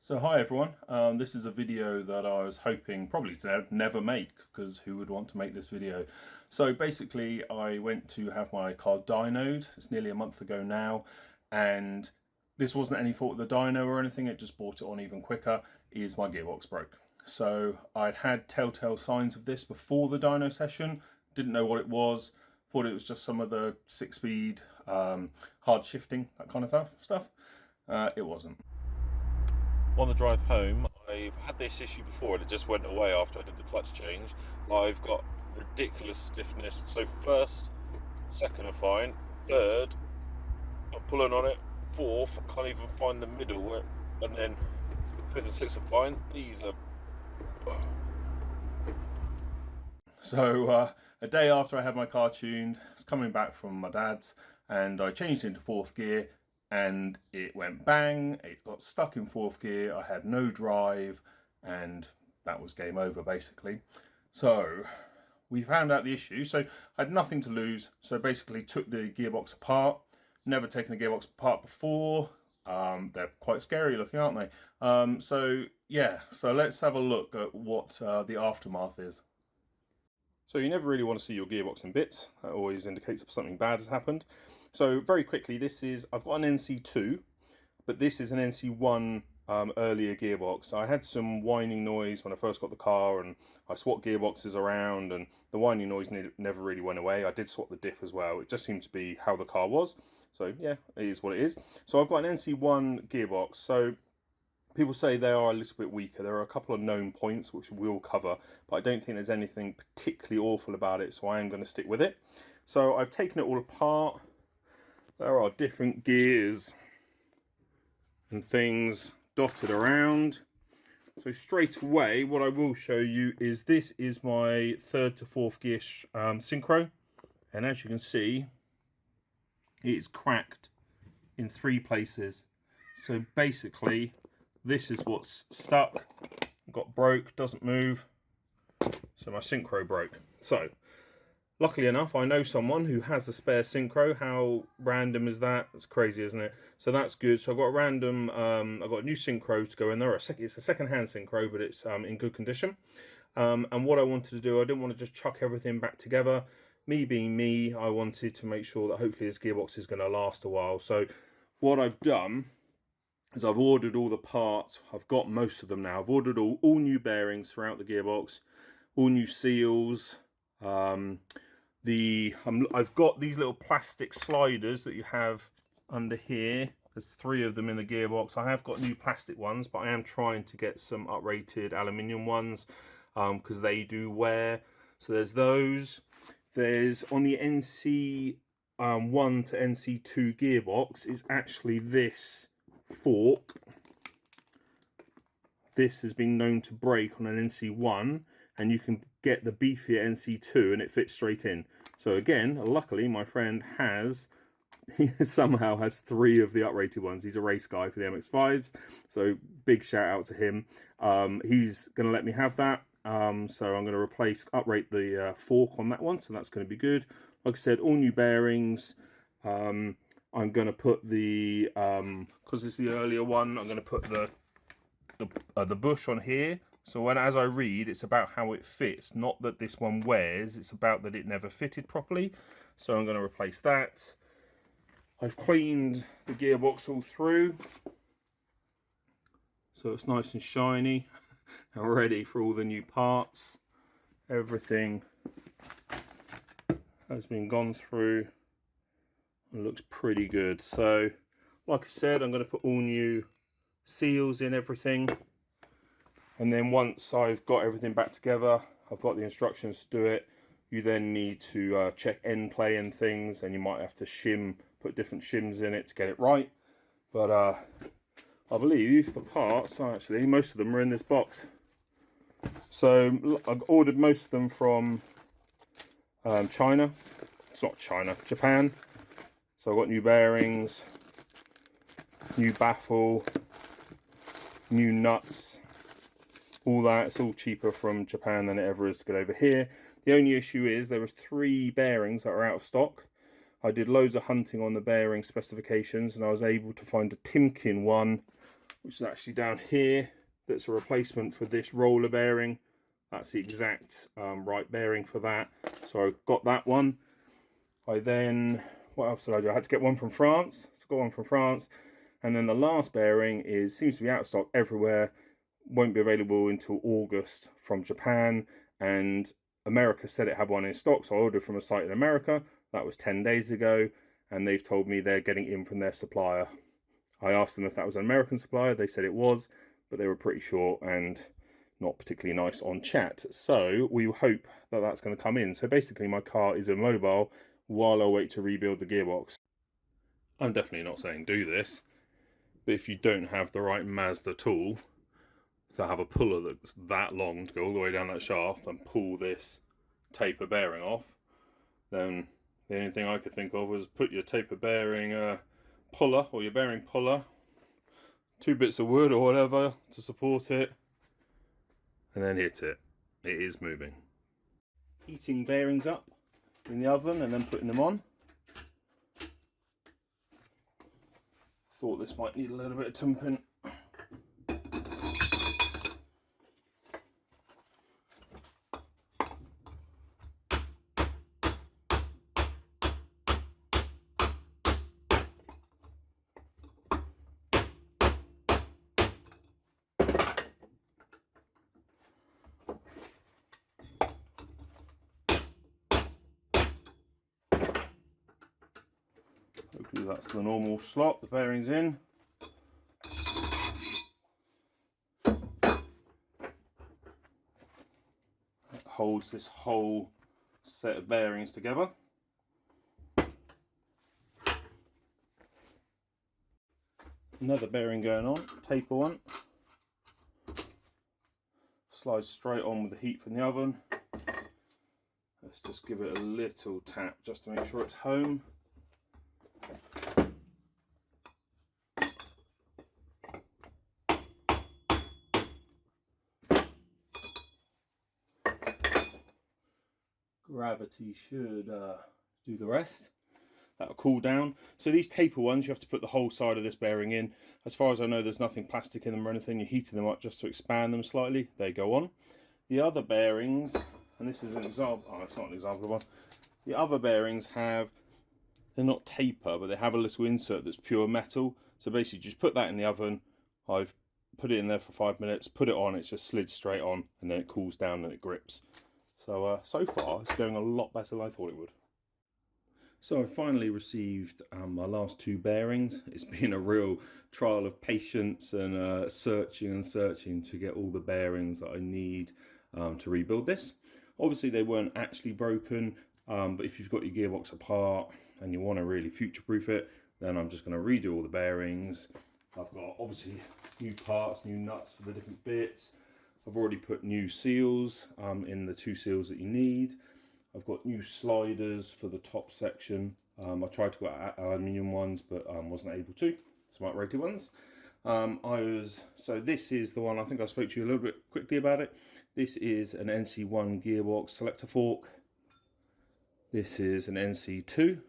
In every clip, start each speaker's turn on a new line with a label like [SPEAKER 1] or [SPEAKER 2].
[SPEAKER 1] So hi everyone, this is a video that I was hoping probably to never make, because who would want to make this video? So basically I went to have my car dynoed, it's nearly a month ago now, and this wasn't any fault of the dyno or anything, it just brought it on even quicker, is my gearbox broke. So I'd had telltale signs of this before the dyno session, didn't know what it was, thought it was just some of the 6-speed hard shifting, that kind of stuff. It wasn't. On the drive home, I've had this issue before and it just went away after I did the clutch change. I've got ridiculous stiffness. So first, second are fine. Third, I'm pulling on it. Fourth, I can't even find the middle. And then fifth and sixth are fine. These are... So a day after I had my car tuned, I was coming back from my dad's and I changed into fourth gear. And it went bang, it got stuck in fourth gear, I had no drive, and that was game over basically. So we found out the issue, so I had nothing to lose, so basically took the gearbox apart. Never taken a gearbox apart before. They're quite scary looking, aren't they? So yeah, so let's have a look at what the aftermath is. So you never really want to see your gearbox in bits, that always indicates that something bad has happened. So very quickly, I've got an NC2, but this is an NC1 earlier gearbox. I had some whining noise when I first got the car, and I swapped gearboxes around, and the whining noise never really went away. I did swap the diff as well. It just seemed to be how the car was. So yeah, it is what it is. So I've got an NC1 gearbox. So people say they are a little bit weaker. There are a couple of known points which we'll cover, but I don't think there's anything particularly awful about it, so I am going to stick with it. So I've taken it all apart. There are different gears and things dotted around. So straight away, what I will show you is this is my third to fourth gear synchro. And as you can see, it's cracked in 3 places. So basically, this is what's stuck, got broke, doesn't move. So my synchro broke. So luckily enough, I know someone who has a spare synchro. How random is that? It's crazy, isn't it? So that's good. So I've got a random, I've got a new synchro to go in there. It's a second-hand synchro, but it's in good condition. And what I wanted to do, I didn't want to just chuck everything back together. Me being me, I wanted to make sure that hopefully this gearbox is going to last a while. So what I've done is I've ordered all the parts. I've got most of them now. I've ordered all new bearings throughout the gearbox, all new seals. I've got these little plastic sliders that you have under here. There's 3 of them in the gearbox. I have got new plastic ones, but I am trying to get some uprated aluminium ones because they do wear. So there's those. There's on the NC1 to NC2 gearbox is actually this fork. This has been known to break on an NC1, and you can get the beefier NC2 and it fits straight in. So again, luckily my friend he somehow has 3 of the uprated ones. He's a race guy for the MX5s, so big shout out to him. He's going to let me have that. So I'm going to uprate the fork on that one, so that's going to be good. Like I said, all new bearings. I'm going to put the, because it's the earlier one, I'm going to put the bush on here. So as I read, it's about how it fits, not that this one wears, it's about that it never fitted properly. So I'm going to replace that. I've cleaned the gearbox all through, so it's nice and shiny and ready for all the new parts. Everything has been gone through and looks pretty good. So like I said, I'm going to put all new seals in everything. And then once I've got everything back together, I've got the instructions to do it. You then need to check end play and things, and you might have to put different shims in it to get it right. But I believe the parts, actually, most of them are in this box. So I've ordered most of them from China. It's not China, Japan. So I've got new bearings, new baffle, new nuts. All that, it's all cheaper from Japan than it ever is to get over here. The only issue is there were 3 bearings that are out of stock. I did loads of hunting on the bearing specifications and I was able to find a Timken one which is actually down here. That's a replacement for this roller bearing. That's the exact right bearing for that. So I got that one. I then, what else did I do? I had to get one from France. So I got one from France. And then the last bearing seems to be out of stock everywhere. Won't be available until August from Japan. And America said it had one in stock. So I ordered from a site in America. That was 10 days ago. And they've told me they're getting in from their supplier. I asked them if that was an American supplier. They said it was, but they were pretty short and not particularly nice on chat. So we hope that that's going to come in. So basically my car is immobile while I wait to rebuild the gearbox. I'm definitely not saying do this, but if you don't have the right Mazda tool to have a puller that's that long to go all the way down that shaft and pull this taper bearing off, then the only thing I could think of was put your taper bearing puller or your bearing puller, 2 bits of wood or whatever to support it, and then hit it. It is moving. Heating bearings up in the oven and then putting them on. Thought this might need a little bit of tumping. Hopefully that's the normal slot, the bearing's in. That holds this whole set of bearings together. Another bearing going on, taper one. Slides straight on with the heat from the oven. Let's just give it a little tap just to make sure it's home. Gravity should do the rest. That'll cool down. So these taper ones, you have to put the whole side of this bearing in. As far as I know, there's nothing plastic in them or anything. You're heating them up just to expand them slightly. They go on. The other bearings, and this is an example, oh, it's not an example of one. The other bearings they're not taper, but they have a little insert that's pure metal. So basically just put that in the oven. I've put it in there for 5 minutes, put it on, it's just slid straight on, and then it cools down and it grips. So, so far, it's going a lot better than I thought it would. So I finally received my last 2 bearings. It's been a real trial of patience and searching to get all the bearings that I need to rebuild this. Obviously they weren't actually broken, but if you've got your gearbox apart and you want to really future-proof it, then I'm just going to redo all the bearings. I've got obviously new parts, new nuts for the different bits. I've already put new seals in the 2 seals that you need. I've got new sliders for the top section. I tried to get aluminium ones, but wasn't able to. Smart rated ones. So this is the one, I think I spoke to you a little bit quickly about it. This is an NC1 gearbox selector fork. This is an NC2.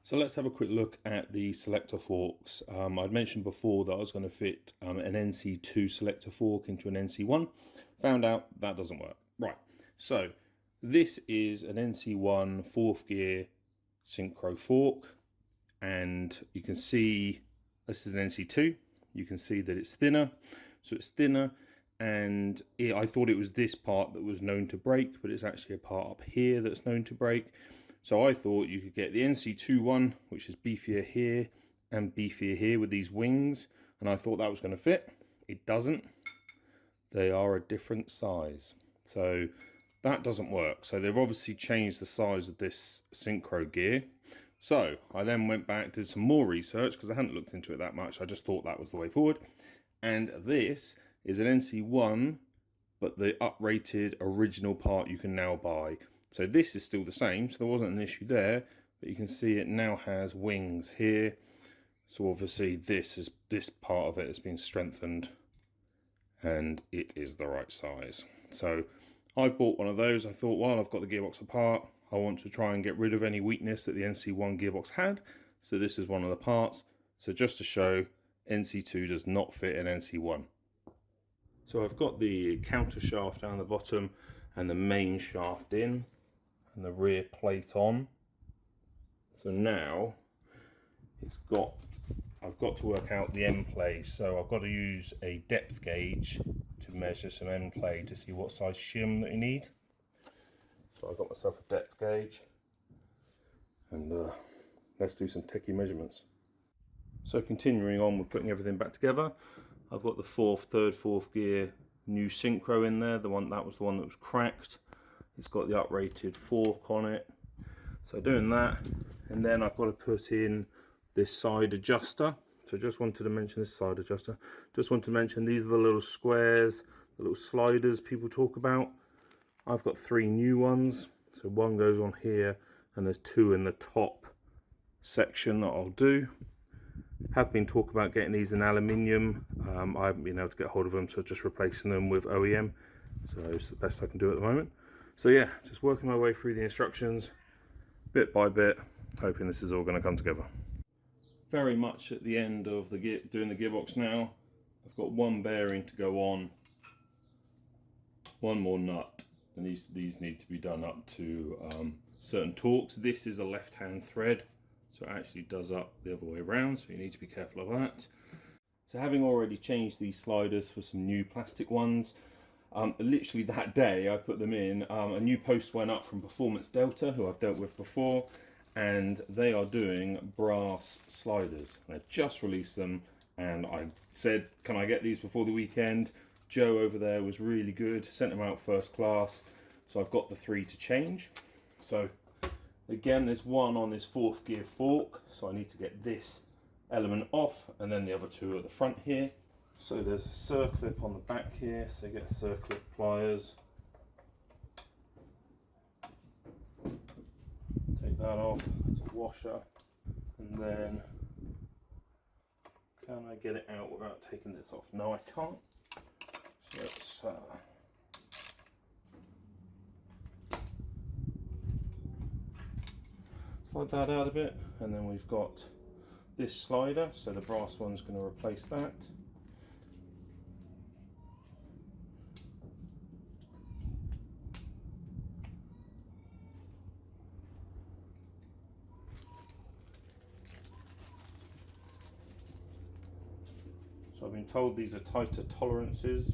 [SPEAKER 1] So let's have a quick look at the selector forks. I'd mentioned before that I was going to fit an NC2 selector fork into an NC1. Found out that doesn't work. Right, so this is an NC1 4th gear synchro fork, and you can see this is an NC2. You can see that it's thinner, so it's thinner, and I thought it was this part that was known to break, but it's actually a part up here that's known to break. So I thought you could get the NC2 one, which is beefier here and beefier here with these wings, and I thought that was going to fit. It doesn't. They are a different size, so that doesn't work. So they've obviously changed the size of this synchro gear. So I then went back, did some more research because I hadn't looked into it that much. I just thought that was the way forward. And this is an NC1, but the uprated original part you can now buy. So this is still the same, so there wasn't an issue there, but you can see it now has wings here. So obviously this part of it has been strengthened and it is the right size. So I bought one of those. I thought, well, I've got the gearbox apart, I want to try and get rid of any weakness that the NC1 gearbox had. So this is one of the parts. So just to show, NC2 does not fit an NC1. So I've got the counter shaft down the bottom and the main shaft in and the rear plate on. So now I've got to work out the end play. So I've got to use a depth gauge to measure some end play to see what size shim that you need. So I've got myself a depth gauge and let's do some techie measurements. So continuing on with putting everything back together, I've got the third, fourth gear new synchro in there. That was the one that was cracked. It's got the uprated fork on it. So doing that, and then I've got to put in this side adjuster. So just wanted to mention this side adjuster. Just want to mention these are the little squares, the little sliders people talk about. I've got 3 new ones. So one goes on here and there's 2 in the top section that I'll do. Have been talking about getting these in aluminium. I haven't been able to get hold of them, so just replacing them with OEM. So it's the best I can do at the moment. So yeah, just working my way through the instructions bit by bit, hoping this is all going to come together. Very much at the end of doing the gearbox now. I've got one bearing to go on, one more nut, and these need to be done up to certain torques. This is a left-hand thread, so it actually does up the other way around, so you need to be careful of that. So having already changed these sliders for some new plastic ones, literally that day I put them in, a new post went up from Performance Delta, who I've dealt with before, and they are doing brass sliders. They've just released them, and I said, can I get these before the weekend? Joe over there was really good, sent them out first class, so I've got the 3 to change. So again, there's one on this 4th gear fork, so I need to get this element off, and then the other 2 at the front here. So there's a circlip on the back here, so you get circlip pliers. Take that off, it's a washer, and then can I get it out without taking this off? No, I can't. So let's slide that out a bit, and then we've got this slider, so the brass one's going to replace that. So I've been told these are tighter tolerances,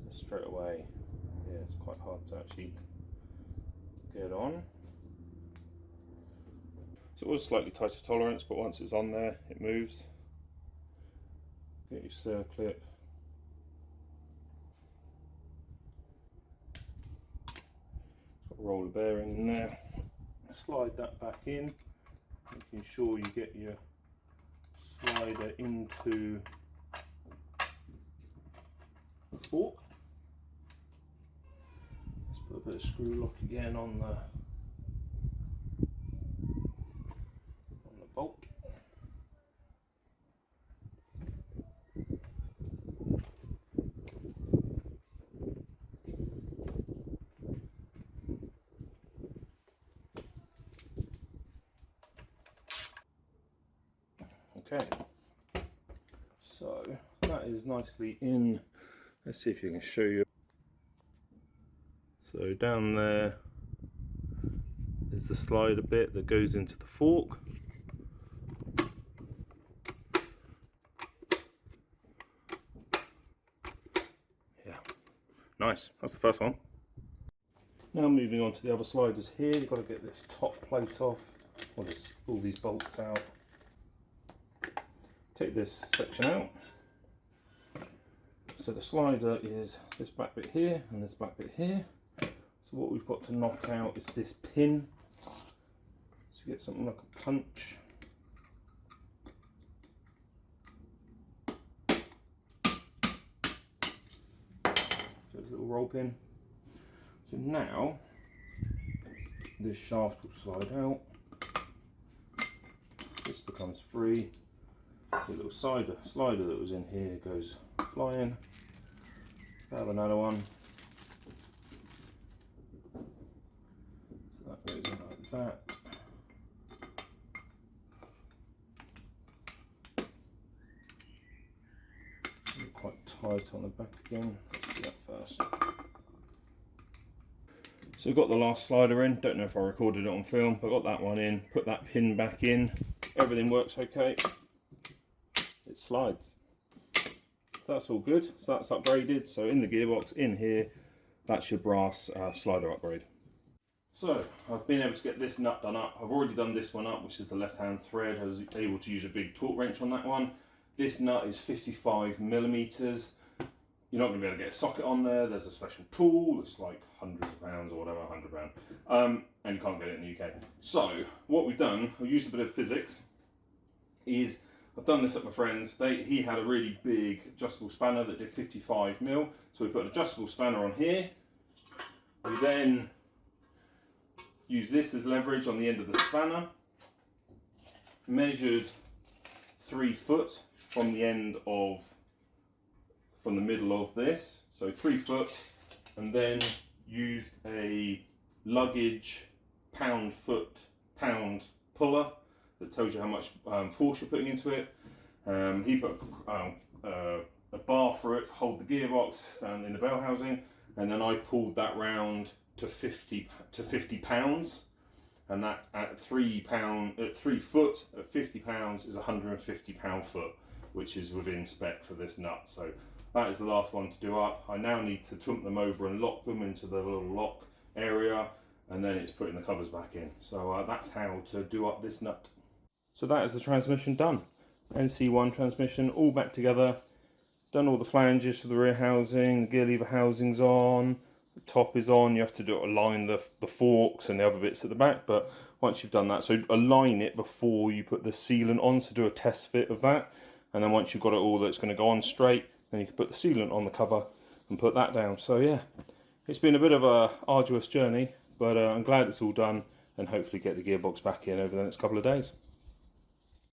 [SPEAKER 1] so straight away, yeah, it's quite hard to actually get on. So it was slightly tighter tolerance, but once it's on there, it moves. Get your circlip. Got a roller bearing in there. Slide that back in, making sure you get your slider into the fork. Let's put a bit of screw lock again on the bolt. Okay, so that is nicely in. Let's see if you can show you. So down there is the slider bit that goes into the fork. Yeah, nice, that's the first one. Now moving on to the other sliders here, you've got to get this top plate off, or just pull these bolts out. Take this section out. So the slider is this back bit here and this back bit here. So what we've got to knock out is this pin. So you get something like a punch. So it's a little roll pin. So now this shaft will slide out. This becomes free. The little slider that was in here goes flying. Grab another one. So that goes in like that. ties on the back again. Let's do that first. So I've got the last slider in. Don't know if I recorded it on film, but I got that one in. Put that pin back in. Everything works okay. It slides. So that's all good. So that's upgraded. So in the gearbox, in here, that's your brass slider upgrade. So I've been able to get this nut done up. I've already done this one up, which is the left-hand thread. I was able to use a big torque wrench on that one. This nut is 55 millimeters. You're not going to be able to get a socket on there. There's a special tool that's like hundreds of pounds or whatever, £100. And you can't get it in the UK. So what we've done, I've used a bit of physics, is I've done this at my friend's. He had a really big adjustable spanner that did 55 mil. So we put an adjustable spanner on here. We then use this as leverage on the end of the spanner. Measured 3 foot from the end of, from the middle of this. So 3 foot, and then used a luggage pound puller that tells you how much force you're putting into it. He put a bar for it to hold the gearbox down in the bell housing, and then I pulled that round to 50 pounds, and that at 3 foot at 50 pounds is 150 pound foot, which is within spec for this nut. So that is the last one to do up. I now need to tump them over and lock them into the little lock area, and then it's putting the covers back in. So that's how to do up this nut. So that is the transmission done. NC1 transmission all back together. Done all the flanges for the rear housing, the gear lever housing's on, the top is on. You have to align the forks and the other bits at the back, but once you've done that, so align it before you put the sealant on, so do a test fit of that, and then once you've got it all that's going to go on straight, then you can put the sealant on the cover and put that down. So yeah, it's been a bit of a arduous journey, but I'm glad it's all done, and hopefully get the gearbox back in over the next couple of days.